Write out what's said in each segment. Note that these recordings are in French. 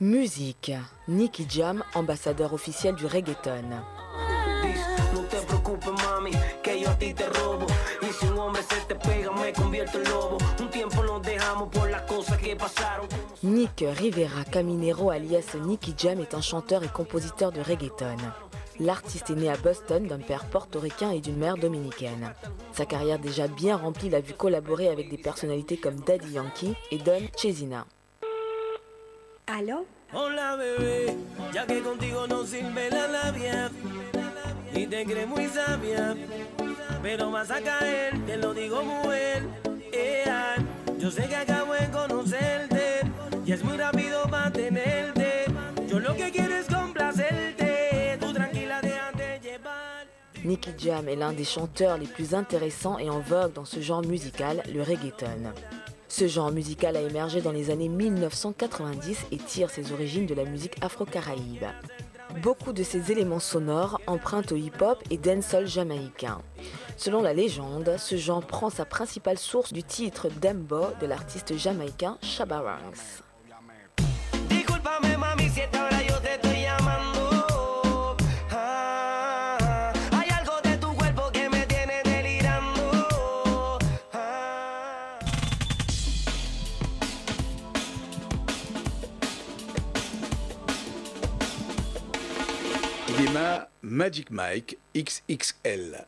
Musique. Nicky Jam, ambassadeur officiel du reggaeton. Nick Rivera Caminero alias Nicky Jam est un chanteur et compositeur de reggaeton. L'artiste est né à Boston d'un père portoricain et d'une mère dominicaine. Sa carrière déjà bien remplie l'a vu collaborer avec des personnalités comme Daddy Yankee et Don Chesina. Allô? Hola bebé, ya que contigo no sirve la labia y te crees muy sabia, pero vas a caer, te lo digo mujer. Yo sé que acabo de conocerte y es muy rápido para tenerte. Yo lo que quiero es complacerte, tú tranquila déjate llevar. Nicky Jam est l'un des chanteurs les plus intéressants et en vogue dans ce genre musical, le reggaeton. Ce genre musical a émergé dans les années 1990 et tire ses origines de la musique afro-caraïbe. Beaucoup de ses éléments sonores empruntent au hip-hop et dancehall jamaïcain. Selon la légende, ce genre prend sa principale source du titre Dembo de l'artiste jamaïcain Shabba Ranks. Idema Magic Mike XXL.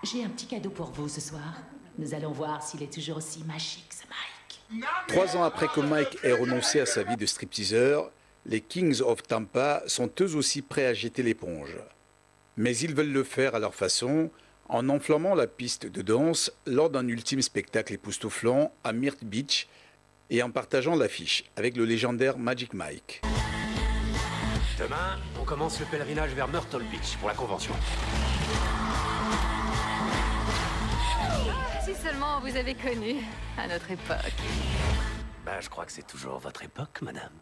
J'ai un petit cadeau pour vous ce soir. Nous allons voir s'il est toujours aussi magique, ce Mike. 3 ans après que Mike ait renoncé à sa vie de stripteaseur, les Kings of Tampa sont eux aussi prêts à jeter l'éponge. Mais ils veulent le faire à leur façon, en enflammant la piste de danse lors d'un ultime spectacle époustouflant à Myrtle Beach et en partageant l'affiche avec le légendaire Magic Mike. Demain, on commence le pèlerinage vers Myrtle Beach pour la convention. Si seulement on vous avait connu à notre époque. Bah, je crois que c'est toujours votre époque, madame.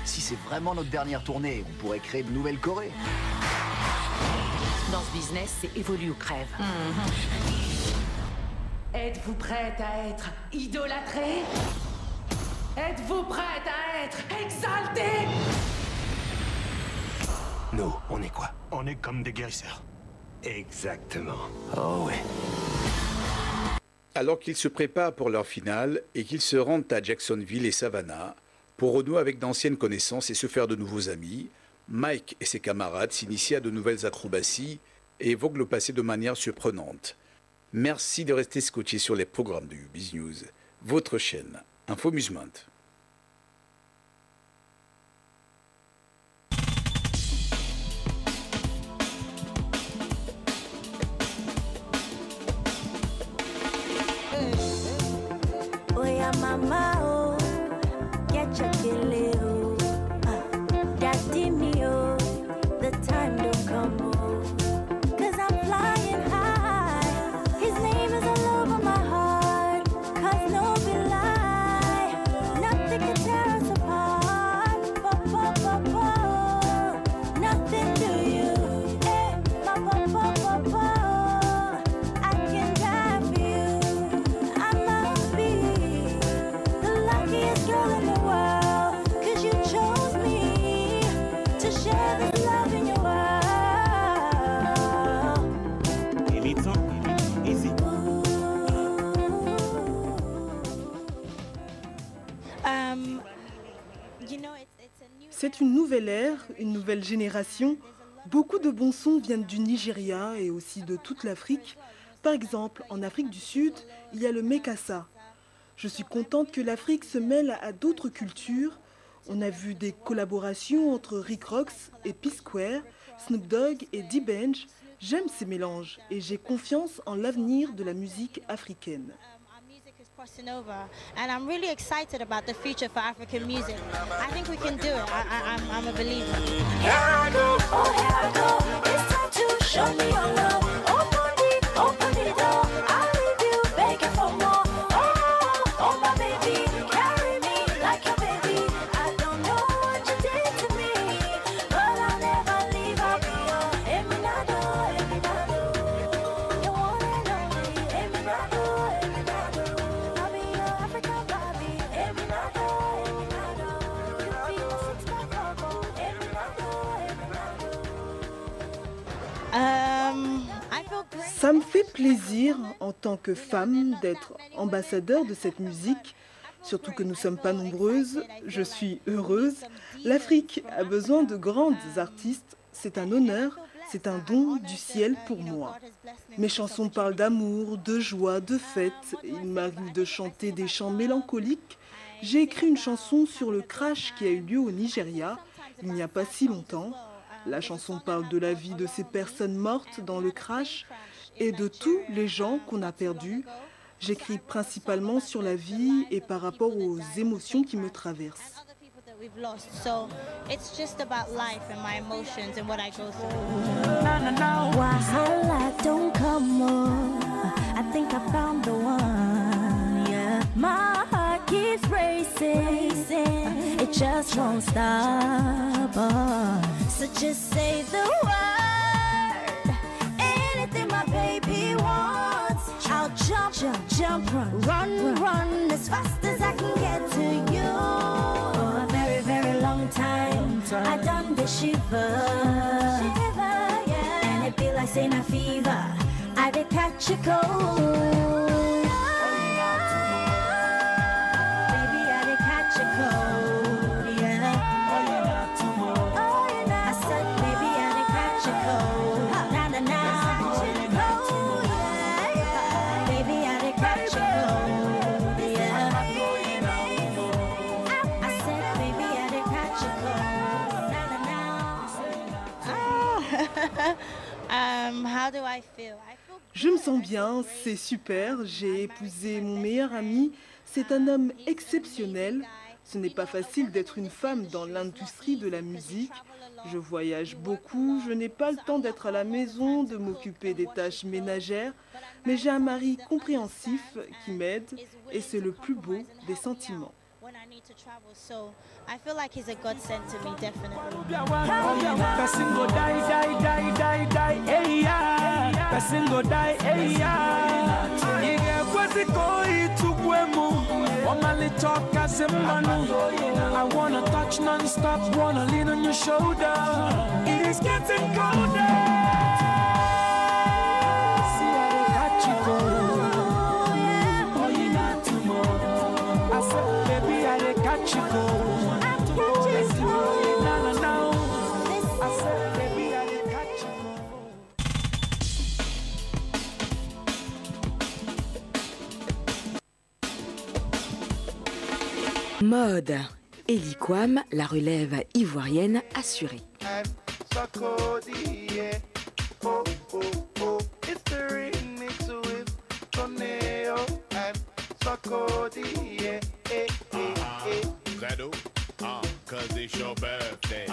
Si c'est vraiment notre dernière tournée, on pourrait créer de nouvelles Corées. Dans ce business, c'est évolue ou crève. Êtes-vous prête à être idolâtrée? Êtes-vous prête à être exaltée? Nous, on est quoi? On est comme des guérisseurs. Exactement. Oh ouais. Alors qu'ils se préparent pour leur finale et qu'ils se rendent à Jacksonville et Savannah pour renouer avec d'anciennes connaissances et se faire de nouveaux amis, Mike et ses camarades s'initient à de nouvelles acrobaties et évoquent le passé de manière surprenante. Merci de rester scotché sur les programmes de UBiz News, votre chaîne Infomusement. Mama, oh, get your killer, oh, daddy me, oh, the time don't come, oh, 'cause I'm flying high, his name is all over my heart, 'cause no be lie, nothing can tear us apart, nothing to you, eh, I can die for you, I must be the luckiest girl in the world, 'cause you chose me to share this love in your world. C'est une nouvelle ère, une nouvelle génération. Beaucoup de bons sons viennent du Nigeria et aussi de toute l'Afrique. Par exemple, en Afrique du Sud, il y a le Mekassa. Je suis contente que l'Afrique se mêle à d'autres cultures. On a vu des collaborations entre Rick Ross et P-Square, Snoop Dogg et D-Benj. J'aime ces mélanges et j'ai confiance en l'avenir de la musique africaine. crossing over, and I'm really excited about the future for African music. I think we can do it. I'm a believer. Here I go, oh here I go. It's time to show me your love. Open the door. I'll leave you begging for more. Oh my baby, carry me like your baby. I don't know what you did to me, but I'll never leave. I'll be your Eminado, Eminado. You want it only, Eminado, Eminado. I'll be your African Barbie, Eminado, Eminado. You'll be my six-pack logo, Eminado, Eminado. Ça me fait plaisir en tant que femme d'être ambassadeur de cette musique, surtout que nous ne sommes pas nombreuses. Je suis heureuse. L'Afrique a besoin de grandes artistes. C'est un honneur, c'est un don du ciel pour moi. Mes chansons parlent d'amour, de joie, de fête. Il m'arrive de chanter des chants mélancoliques. J'ai écrit une chanson sur le crash qui a eu lieu au Nigeria il n'y a pas si longtemps. La chanson parle de la vie de ces personnes mortes dans le crash et de tous les gens qu'on a perdus. J'écris principalement sur la vie et par rapport aux émotions qui me traversent. Wahala don't come on. I think I found the one. Yeah, my heart keeps racing. It just won't stop. So just say the word. Anything my baby wants, I'll jump, run as fast as I can get to you. For a very, very long time, I done the shiver, yeah. And it be like saying a fever. I did catch a cold. Baby, I did catch a cold, yeah. I said, baby, I did catch a cold. Baby, I did catch a cold, yeah. I said, baby, I did catch a cold. How do I feel? Je me sens bien, c'est super. J'ai épousé mon meilleur ami. C'est un homme exceptionnel. Ce n'est pas facile d'être une femme dans l'industrie de la musique. Je voyage beaucoup, je n'ai pas le temps d'être à la maison, de m'occuper des tâches ménagères, mais j'ai un mari compréhensif qui m'aide et c'est le plus beau des sentiments. I feel like he's a godsend to me, definitely. Person go die, hey yeah. Person go die, hey yeah. Yega kwezi koi tukwemu. Omali talk as a manu. I wanna touch non-stop, wanna lean on your shoulder. It is getting colder. See how they got you go. Oh, you not tomorrow. I said, baby, I they got you go. Mode. Ellie Kwam, la relève ivoirienne assurée. Cause it's your birthday.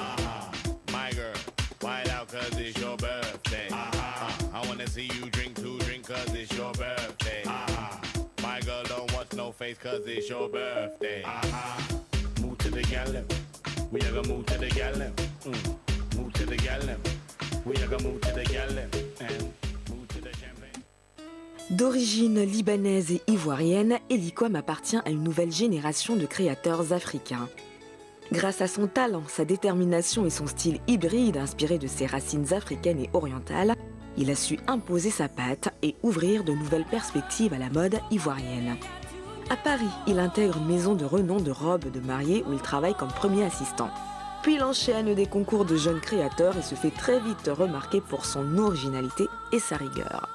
My girl, wild out cause it's your birthday. I wanna see you drink cause it's your birthday. My girl don't want no face cause it's your birthday. Move to the gallon. We are gonna move to the gallon. Move to the gallon. We are gonna move to the gallon. Move to the champagne. D'origine libanaise et ivoirienne, Ellie Kwam appartient à une nouvelle génération de créateurs africains. Grâce à son talent, sa détermination et son style hybride inspiré de ses racines africaines et orientales, il a su imposer sa patte et ouvrir de nouvelles perspectives à la mode ivoirienne. À Paris, il intègre une maison de renom de robes de mariée où il travaille comme premier assistant. Puis il enchaîne des concours de jeunes créateurs et se fait très vite remarquer pour son originalité et sa rigueur.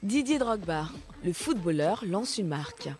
Didier Drogba, le footballeur, lance une marque.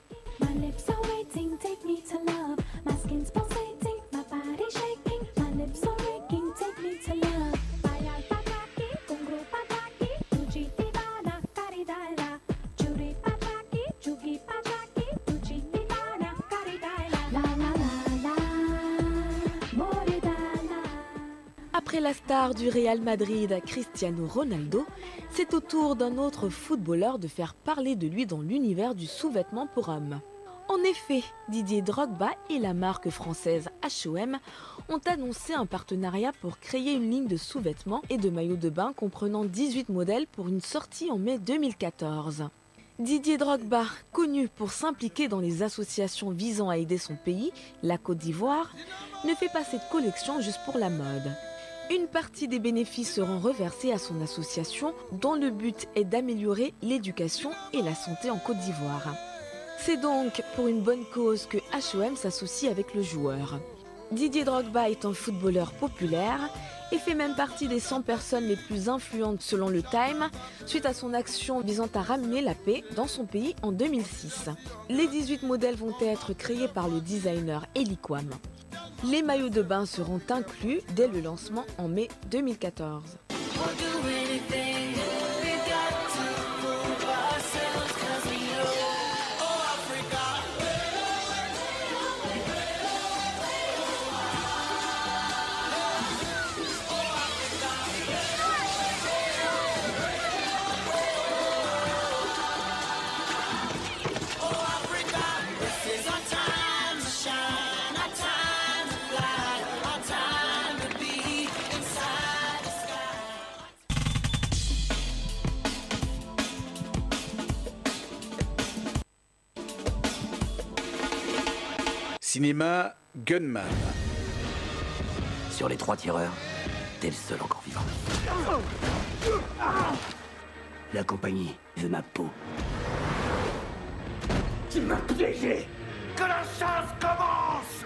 Après la star du Real Madrid, Cristiano Ronaldo, c'est au tour d'un autre footballeur de faire parler de lui dans l'univers du sous-vêtement pour hommes. En effet, Didier Drogba et la marque française H&M ont annoncé un partenariat pour créer une ligne de sous-vêtements et de maillots de bain comprenant 18 modèles pour une sortie en mai 2014. Didier Drogba, connu pour s'impliquer dans les associations visant à aider son pays, la Côte d'Ivoire, ne fait pas cette collection juste pour la mode. Une partie des bénéfices seront reversés à son association dont le but est d'améliorer l'éducation et la santé en Côte d'Ivoire. C'est donc pour une bonne cause que H&M s'associe avec le joueur. Didier Drogba est un footballeur populaire et fait même partie des 100 personnes les plus influentes selon le Time suite à son action visant à ramener la paix dans son pays en 2006. Les 18 modèles vont être créés par le designer Eli Quam. Les maillots de bain seront inclus dès le lancement en mai 2014. Cinéma, Gunman. Sur les 3 tireurs, t'es le seul encore vivant. La compagnie veut ma peau. Tu m'as piégé. Que la chasse commence.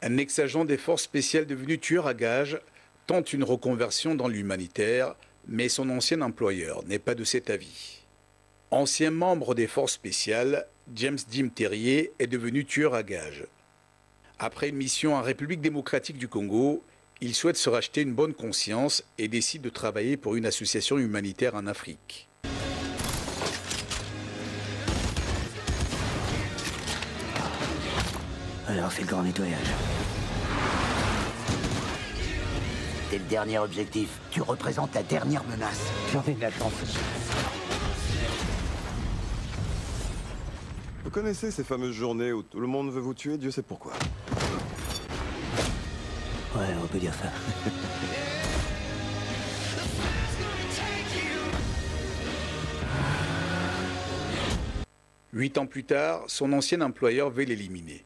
Un ex-agent des forces spéciales devenu tueur à gages tente une reconversion dans l'humanitaire, mais son ancien employeur n'est pas de cet avis. Ancien membre des forces spéciales, James Jim Terrier est devenu tueur à gages. Après une mission en République démocratique du Congo, il souhaite se racheter une bonne conscience et décide de travailler pour une association humanitaire en Afrique. Alors c'est le grand nettoyage. T'es le dernier objectif. Tu représentes la dernière menace. J'en ai de la chance. Vous connaissez ces fameuses journées où tout le monde veut vous tuer, Dieu sait pourquoi. Ouais, on peut dire ça. 8 ans plus tard, son ancien employeur veut l'éliminer.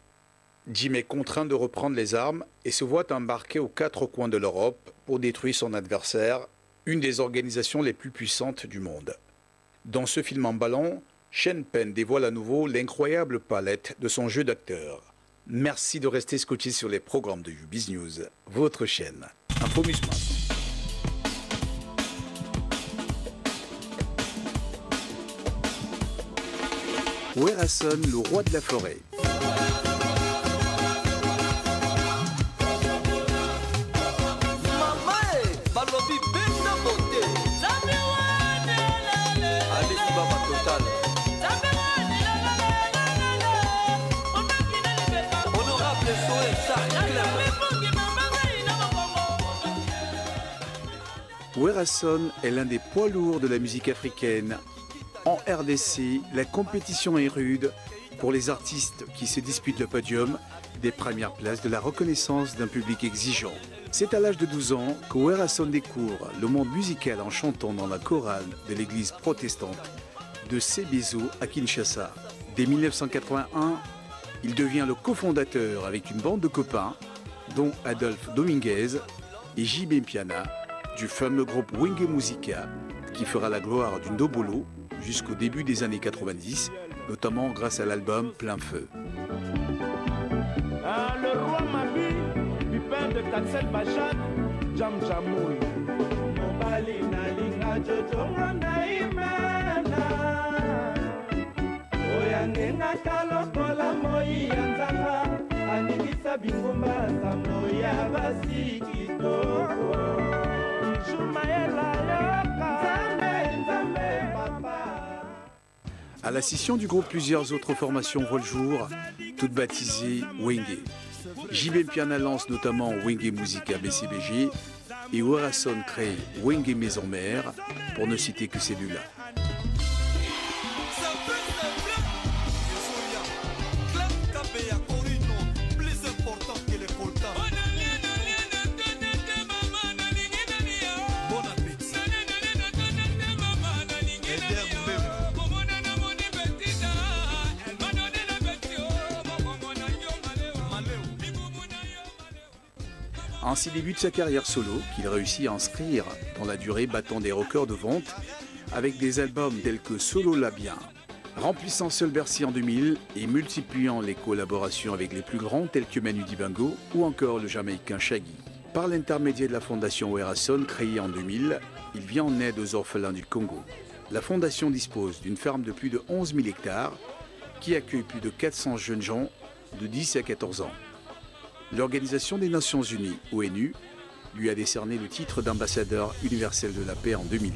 Jim est contraint de reprendre les armes et se voit embarqué aux 4 coins de l'Europe pour détruire son adversaire, une des organisations les plus puissantes du monde. Dans ce film emballant, Sean Penn dévoile à nouveau l'incroyable palette de son jeu d'acteur. Merci de rester scotché sur les programmes de UBiz News, votre chaîne. Infomusement. Werason, le roi de la forêt. Werason est l'un des poids lourds de la musique africaine. En RDC, la compétition est rude pour les artistes qui se disputent le podium des premières places de la reconnaissance d'un public exigeant. C'est à l'âge de 12 ans que Werason découvre le monde musical en chantant dans la chorale de l'église protestante de Sébezo à Kinshasa. Dès 1981, il devient le cofondateur avec une bande de copains, dont Adolphe Dominguez et JB Mpiana, du fameux groupe Wenge Musica, qui fera la gloire du Ndobolo jusqu'au début des années 90, notamment grâce à l'album Plein Feu. Ah, le roi Mabi, du père de Katsel Bachak, Jam Jamoul. À la scission du groupe, plusieurs autres formations voient le jour, toutes baptisées Wenge. JB Mpiana lance notamment Wenge Musica BCBG et Werason crée Wenge Maison Mère, pour ne citer que celui-là. En ses débuts de sa carrière solo, qu'il réussit à inscrire dans la durée, battant des records de vente avec des albums tels que Solo la Bien, remplissant Seul Bercy en 2000 et multipliant les collaborations avec les plus grands tels que Manu Dibango ou encore le Jamaïcain Shaggy. Par l'intermédiaire de la fondation Werason créée en 2000, il vient en aide aux orphelins du Congo. La fondation dispose d'une ferme de plus de 11 000 hectares qui accueille plus de 400 jeunes gens de 10 à 14 ans. L'Organisation des Nations Unies, ONU, lui a décerné le titre d'ambassadeur universel de la paix en 2000.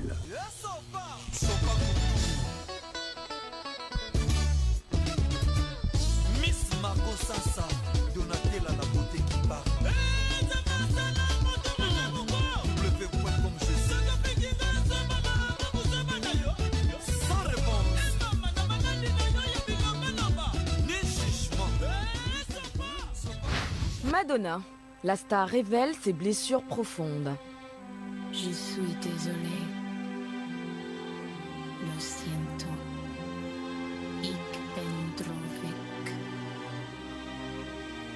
Madonna. La star révèle ses blessures profondes. Je suis désolée. Lo siento. Ich ben traurig.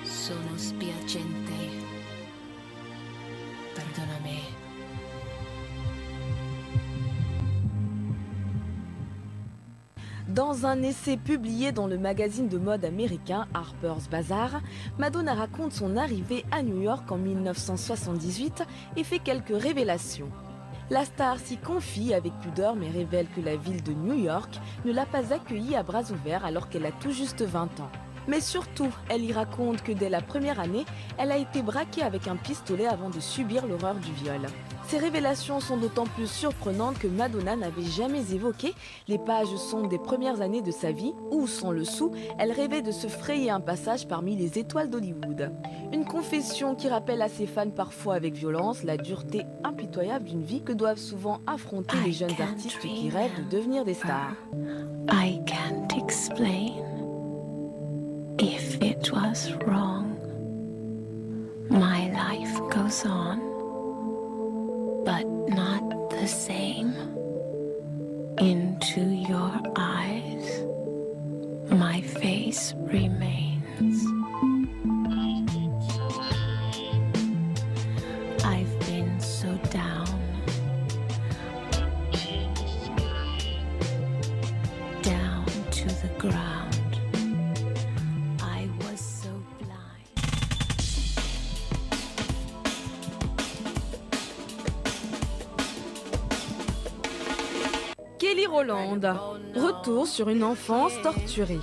Sono spiacente. Perdóname. Dans un essai publié dans le magazine de mode américain Harper's Bazaar, Madonna raconte son arrivée à New York en 1978 et fait quelques révélations. La star s'y confie avec pudeur mais révèle que la ville de New York ne l'a pas accueillie à bras ouverts alors qu'elle a tout juste 20 ans. Mais surtout, elle y raconte que dès la première année, elle a été braquée avec un pistolet avant de subir l'horreur du viol. Ces révélations sont d'autant plus surprenantes que Madonna n'avait jamais évoqué les pages sombres des premières années de sa vie où, sans le sou, elle rêvait de se frayer un passage parmi les étoiles d'Hollywood. Une confession qui rappelle à ses fans parfois avec violence la dureté impitoyable d'une vie que doivent souvent affronter les jeunes artistes qui rêvent de devenir des stars. I can't explain. If it was wrong, my life goes on, but not the same. Into your eyes, my face remains. I've been so down, down to the ground. Kelly Rowland, retour sur une enfance torturée.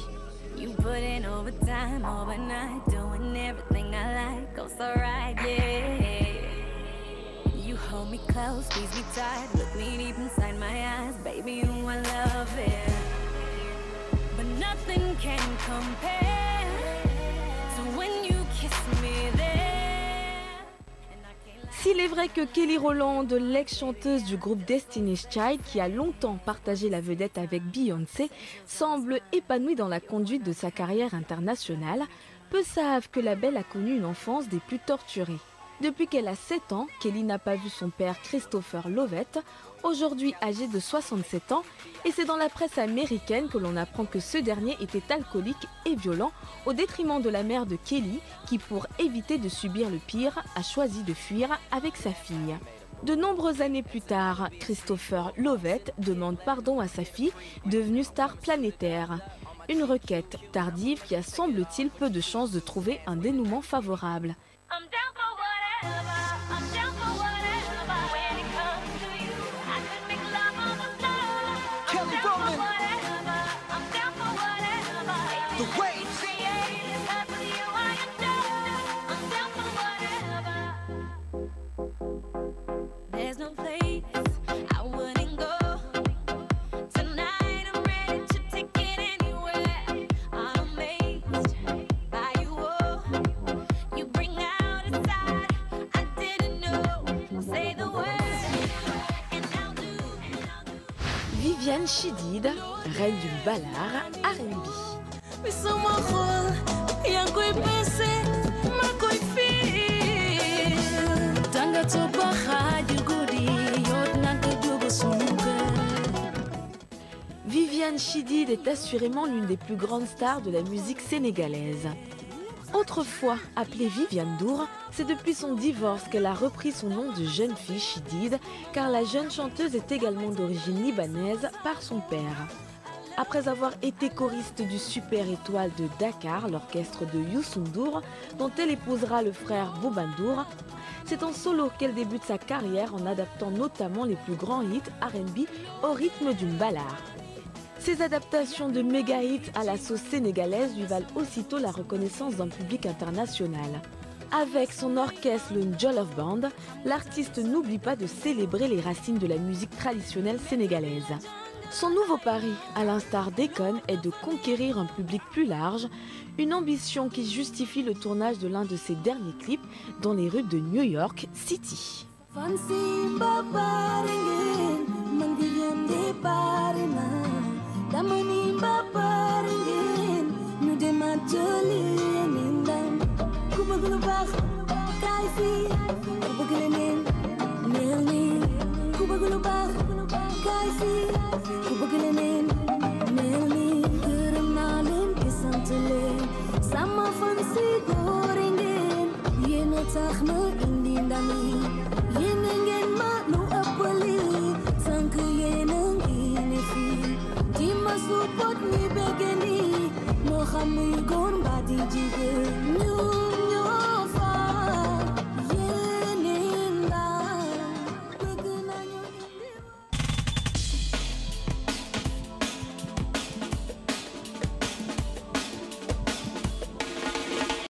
S'il est vrai que Kelly Rowland, l'ex-chanteuse du groupe Destiny's Child, qui a longtemps partagé la vedette avec Beyoncé, semble épanouie dans la conduite de sa carrière internationale, peu savent que la belle a connu une enfance des plus torturées. Depuis qu'elle a 7 ans, Kelly n'a pas vu son père Christopher Lovett, aujourd'hui âgé de 67 ans, et c'est dans la presse américaine que l'on apprend que ce dernier était alcoolique et violent, au détriment de la mère de Kelly, qui pour éviter de subir le pire, a choisi de fuir avec sa fille. De nombreuses années plus tard, Christopher Lovett demande pardon à sa fille, devenue star planétaire. Une requête tardive qui a semble-t-il peu de chances de trouver un dénouement favorable. the way. There's no place I wouldn't go. Tonight I'm ready to take it anywhere. I'm amazed by you all. You bring out a side I didn't know. Say the word and I'll do. Viviane Chidid, reine du ballard R&B. Viviane Chidid est assurément l'une des plus grandes stars de la musique sénégalaise. Autrefois appelée Viviane Ndour, c'est depuis son divorce qu'elle a repris son nom de jeune fille Chidid, car la jeune chanteuse est également d'origine libanaise par son père. Après avoir été choriste du Super Étoile de Dakar, l'orchestre de Youssou Ndour, dont elle épousera le frère Bouba Ndour, c'est en solo qu'elle débute sa carrière en adaptant notamment les plus grands hits R&B au rythme d'une ballade. Ces adaptations de méga hits à la sauce sénégalaise lui valent aussitôt la reconnaissance d'un public international. Avec son orchestre, le Jollof Band, l'artiste n'oublie pas de célébrer les racines de la musique traditionnelle sénégalaise. Son nouveau pari, à l'instar d'Akon, est de conquérir un public plus large, une ambition qui justifie le tournage de l'un de ses derniers clips dans les rues de New York City. Sama fancy goringen, yena takhna indindami, yena ngen ma no apali, sank yena nginefi, tima support mi begeni, no khamu gon badi jige.